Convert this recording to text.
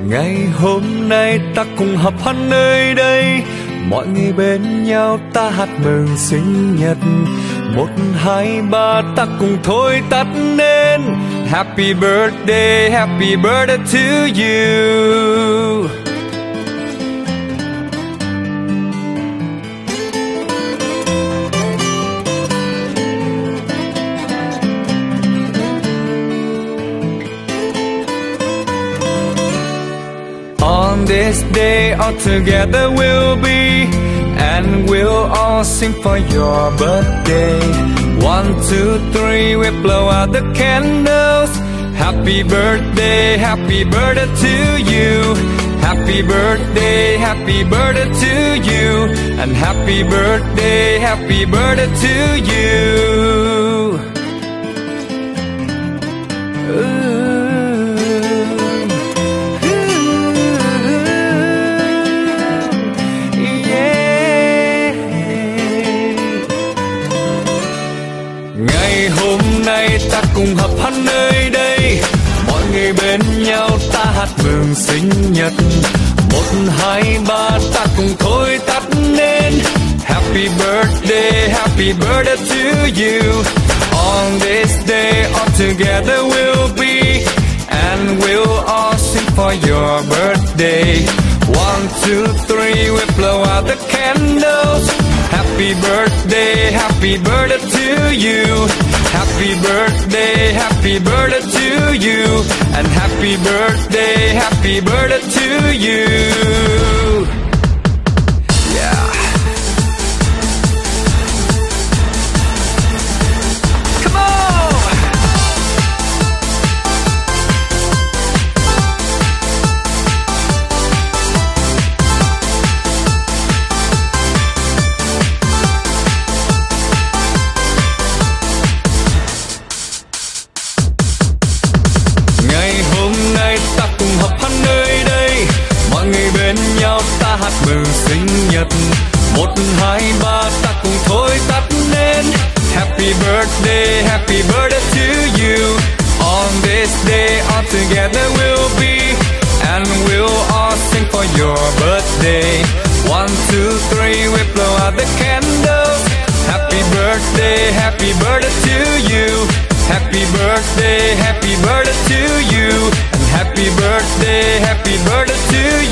Ngày hôm nay ta cùng hợp hát nơi đây, mọi người bên nhau ta hát mừng sinh nhật. 1, 2, 3 ta cùng thôi tắt nên Happy birthday to you. On this day all together we'll be, and we'll all sing for your birthday. 1, 2, 3 we blow out the candles. Happy birthday to you. Happy birthday to you. And happy birthday to you. Ngày hôm nay ta cùng hợp hát nơi đây, mọi người bên nhau ta hát mừng sinh nhật. 1, 2, 3 ta cùng thôi tắt nên Happy birthday to you. On this day all together we'll be, and we'll all sing for your birthday. 1, 2, 3 we blow out the candles. Happy birthday to you. Happy birthday to you. And happy birthday to you. Yeah. Come on. Ta hát mừng sinh nhật. 1, 2, 3 ta cùng thôi tắt nên Happy birthday to you. On this day all together we'll be, and we'll all sing for your birthday. 1, 2, 3 we blow out the candles. Happy birthday to you. Happy birthday to you. And happy birthday to you.